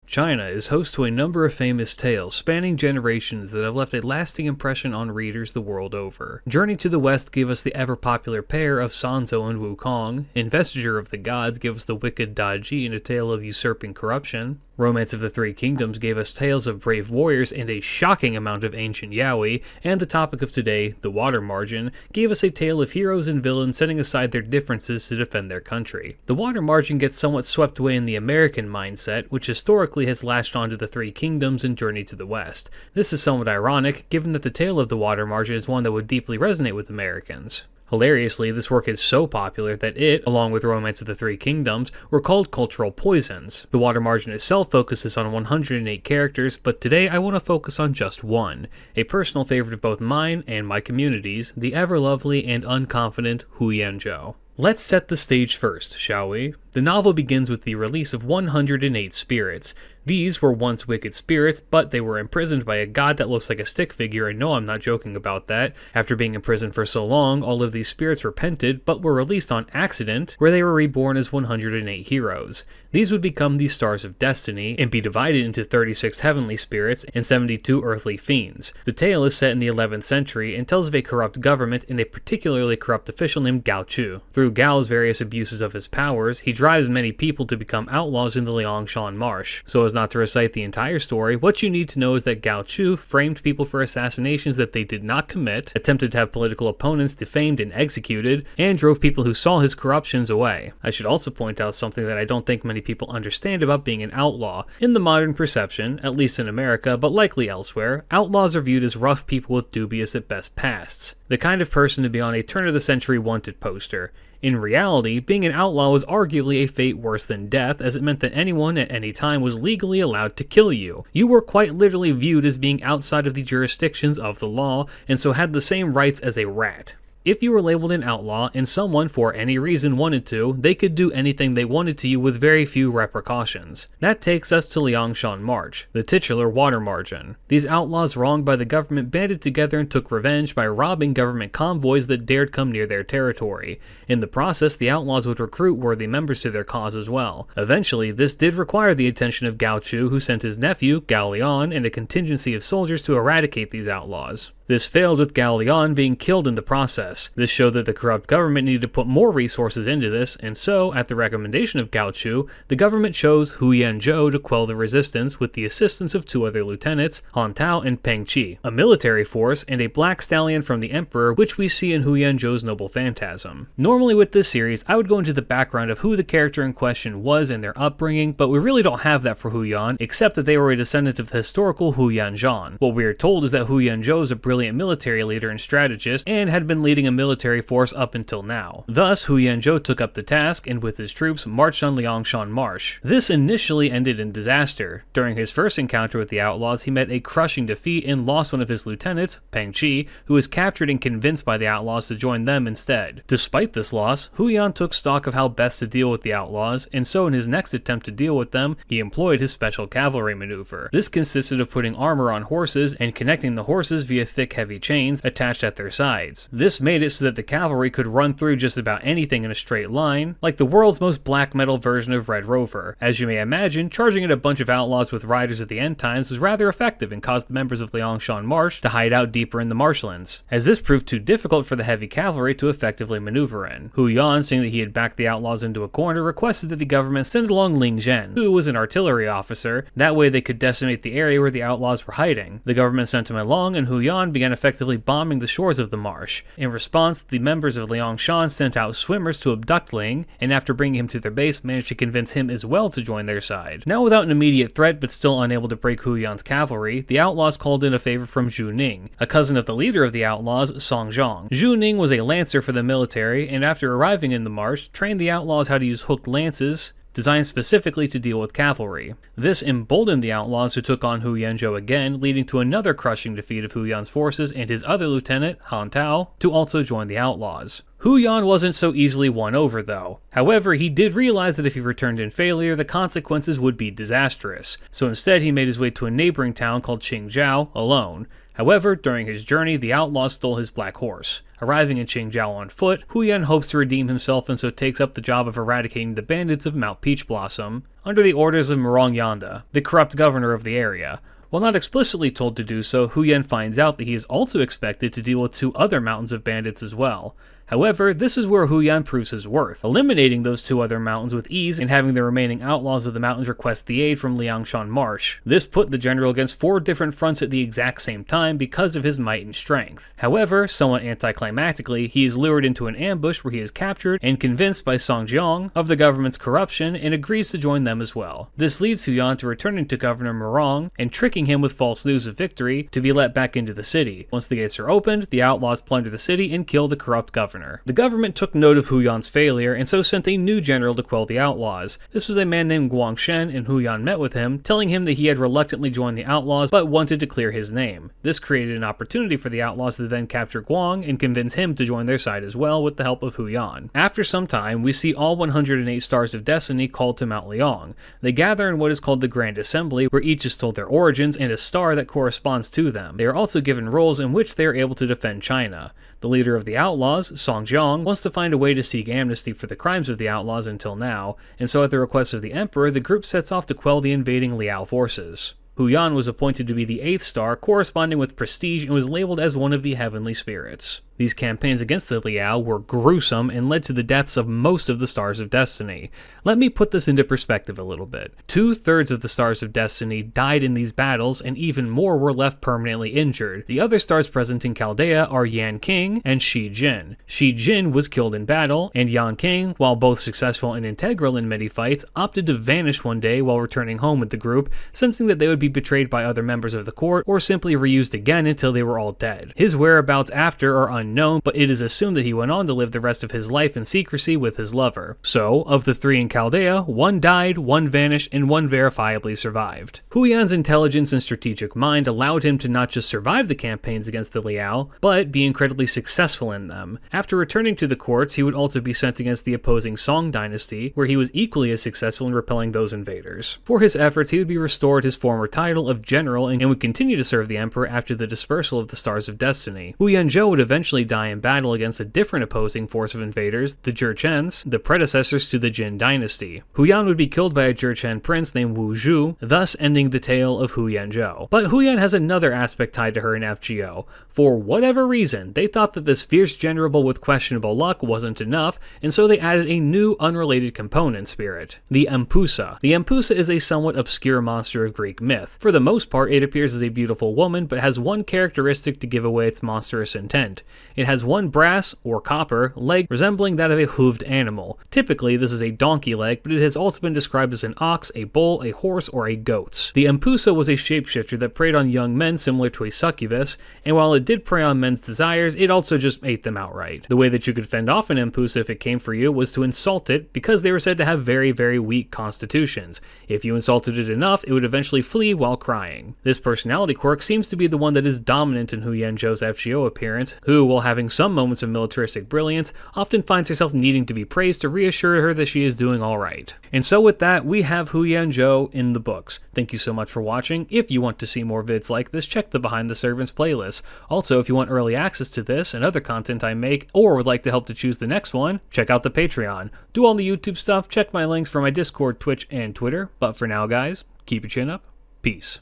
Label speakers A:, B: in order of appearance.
A: China is host to a number of famous tales spanning generations that have left a lasting impression on readers the world over. Journey to the West gave us the ever-popular pair of Sanzhou and Wukong, Investiture of the Gods gave us the wicked Daji in a tale of usurping corruption, Romance of the Three Kingdoms gave us tales of brave warriors and a shocking amount of ancient yaoi, and the topic of today, the Water Margin, gave us a tale of heroes and villains setting aside their differences to defend their country. The Water Margin gets somewhat swept away in the American mindset, which historically has latched onto the Three Kingdoms and Journey to the West. This is somewhat ironic, given that the tale of the Water Margin is one that would deeply resonate with Americans. Hilariously, this work is so popular that it, along with Romance of the Three Kingdoms, were called cultural poisons. The Water Margin itself focuses on 108 characters, but today I want to focus on just one, a personal favorite of both mine and my community's, the ever-lovely and unconfident Hu Yanjo. Let's set the stage first, shall we? The novel begins with the release of 108 spirits. These were once wicked spirits, but they were imprisoned by a god that looks like a stick figure, and no, I'm not joking about that. After being imprisoned for so long, all of these spirits repented, but were released on accident, where they were reborn as 108 heroes. These would become the Stars of Destiny, and be divided into 36 heavenly spirits and 72 earthly fiends. The tale is set in the 11th century, and tells of a corrupt government and a particularly corrupt official named Gao Chu. Through Gao's various abuses of his powers, he drives many people to become outlaws in the Liangshan Marsh. So as not to recite the entire story, what you need to know is that Gao Chu framed people for assassinations that they did not commit, attempted to have political opponents defamed and executed, and drove people who saw his corruptions away. I should also point out something that I don't think many people understand about being an outlaw. In the modern perception, at least in America, but likely elsewhere, outlaws are viewed as rough people with dubious at best pasts. The kind of person to be on a turn-of-the-century wanted poster. In reality, being an outlaw was arguably a fate worse than death, as it meant that anyone at any time was legally allowed to kill you. You were quite literally viewed as being outside of the jurisdictions of the law, and so had the same rights as a rat. If you were labeled an outlaw and someone for any reason wanted to, they could do anything they wanted to you with very few repercussions. That takes us to Liangshan March, the titular Water Margin. These outlaws wronged by the government banded together and took revenge by robbing government convoys that dared come near their territory. In the process, the outlaws would recruit worthy members to their cause as well. Eventually, this did require the attention of Gao Chu, who sent his nephew, Gao Lian, and a contingency of soldiers to eradicate these outlaws. This failed, with Gao Lian being killed in the process. This showed that the corrupt government needed to put more resources into this, and so, at the recommendation of Gao Chu, the government chose Hu Yanjo to quell the resistance with the assistance of two other lieutenants, Han Tao and Peng Qi, a military force, and a black stallion from the emperor, which we see in Hu Yanjo's noble phantasm. Normally with this series, I would go into the background of who the character in question was and their upbringing, but we really don't have that for Huyan, except that they were a descendant of the historical Hu Yanjo. What we are told is that Hu Yanjo is a brilliant military leader and strategist, and had been leading a military force up until now. Thus, Hu Yanjo took up the task, and with his troops marched on Liangshan Marsh. This initially ended in disaster. During his first encounter with the outlaws, he met a crushing defeat and lost one of his lieutenants, Peng Qi, who was captured and convinced by the outlaws to join them instead. Despite this loss, Huyan took stock of how best to deal with the outlaws, and so in his next attempt to deal with them, he employed his special cavalry maneuver. This consisted of putting armor on horses and connecting the horses via thick heavy chains attached at their sides. This made it so that the cavalry could run through just about anything in a straight line, like the world's most black metal version of Red Rover. As you may imagine, charging at a bunch of outlaws with riders at the end times was rather effective and caused the members of Liangshan Marsh to hide out deeper in the marshlands, as this proved too difficult for the heavy cavalry to effectively maneuver in. Hu Yan, seeing that he had backed the outlaws into a corner, requested that the government send along Ling Zhen, who was an artillery officer. That way they could decimate the area where the outlaws were hiding. The government sent him along, and Hu Yan began effectively bombing the shores of the marsh. In response, the members of Liangshan sent out swimmers to abduct Ling, and after bringing him to their base, managed to convince him as well to join their side. Now without an immediate threat, but still unable to break Hu Yan's cavalry, the outlaws called in a favor from Zhu Ning, a cousin of the leader of the outlaws, Song Zhang. Zhu Ning was a lancer for the military, and after arriving in the marsh, trained the outlaws how to use hooked lances, designed specifically to deal with cavalry. This emboldened the outlaws, who took on Hu Yanjo again, leading to another crushing defeat of Hu Yan's forces and his other lieutenant, Han Tao, to also join the outlaws. Hu Yan wasn't so easily won over though. However, he did realize that if he returned in failure, the consequences would be disastrous. So instead, he made his way to a neighboring town called Qingzhou alone. However, during his journey, the outlaws stole his black horse. Arriving in Qingzhou on foot, Huyan hopes to redeem himself and so takes up the job of eradicating the bandits of Mount Peach Blossom. under the orders of Murong Yanda, the corrupt governor of the area. While not explicitly told to do so, Huyan finds out that he is also expected to deal with 2 other mountains of bandits as well. However, this is where Huyan proves his worth, eliminating those 2 other mountains with ease and having the remaining outlaws of the mountains request the aid from Liangshan Marsh. This put the general against 4 different fronts at the exact same time because of his might and strength. However, somewhat anticlimactically, he is lured into an ambush where he is captured and convinced by Song Jiang of the government's corruption and agrees to join them as well. This leads Huyan to returning to Governor Murong and tricking him with false news of victory to be let back into the city. Once the gates are opened, the outlaws plunder the city and kill the corrupt governor. The government took note of Huyan's failure and so sent a new general to quell the outlaws. This was a man named Guang Shen, and Huyan met with him, telling him that he had reluctantly joined the outlaws but wanted to clear his name. This created an opportunity for the outlaws to then capture Guang and convince him to join their side as well with the help of Huyan. After some time, we see all 108 Stars of Destiny called to Mount Liang. They gather in what is called the Grand Assembly, where each is told their origins and a star that corresponds to them. They are also given roles in which they are able to defend China. The leader of the outlaws, Song Jiang, wants to find a way to seek amnesty for the crimes of the outlaws until now, and so at the request of the emperor, the group sets off to quell the invading Liao forces. Huyan was appointed to be the 8th star, corresponding with prestige, and was labeled as one of the heavenly spirits. These campaigns against the Liao were gruesome and led to the deaths of most of the Stars of Destiny. Let me put this into perspective a little bit. 2/3 of the Stars of Destiny died in these battles, and even more were left permanently injured. The other stars present in Chaldea are Yan King and Shi Jin. Shi Jin was killed in battle, and Yan King, while both successful and integral in many fights, opted to vanish one day while returning home with the group, sensing that they would be betrayed by other members of the court or simply reused again until they were all dead. His whereabouts after are unknown, but it is assumed that he went on to live the rest of his life in secrecy with his lover. So, of the 3 in Chaldea, 1 died, 1 vanished, and 1 verifiably survived. Huyan's intelligence and strategic mind allowed him to not just survive the campaigns against the Liao, but be incredibly successful in them. After returning to the courts, he would also be sent against the opposing Song dynasty, where he was equally as successful in repelling those invaders. For his efforts, he would be restored his former title of general and would continue to serve the emperor after the dispersal of the Stars of Destiny. Hu Yanjo would eventually die in battle against a different opposing force of invaders, the Jurchens, the predecessors to the Jin dynasty. Huyan would be killed by a Jurchen prince named Wu Zhu, thus ending the tale of Hu Yanjo. But Huyan has another aspect tied to her in FGO. For whatever reason, they thought that this fierce general with questionable luck wasn't enough, and so they added a new unrelated component spirit, the Empusa. The Empusa is a somewhat obscure monster of Greek myth. For the most part, it appears as a beautiful woman, but has one characteristic to give away its monstrous intent. It has one brass, or copper, leg resembling that of a hooved animal. Typically, this is a donkey leg, but it has also been described as an ox, a bull, a horse, or a goat. The Empusa was a shapeshifter that preyed on young men similar to a succubus, and while it did prey on men's desires, it also just ate them outright. The way that you could fend off an Empusa if it came for you was to insult it, because they were said to have very, very weak constitutions. If you insulted it enough, it would eventually flee while crying. This personality quirk seems to be the one that is dominant in Hu Yanjo's FGO appearance, who, while having some moments of militaristic brilliance, often finds herself needing to be praised to reassure her that she is doing alright. And so with that, we have Hu Yanjo in the books. Thank you so much for watching. If you want to see more vids like this, check the Behind the Servants playlist. Also, if you want early access to this and other content I make, or would like to help to choose the next one, check out the Patreon. Do all the YouTube stuff, check my links for my Discord, Twitch, and Twitter. But for now, guys, keep your chin up. Peace.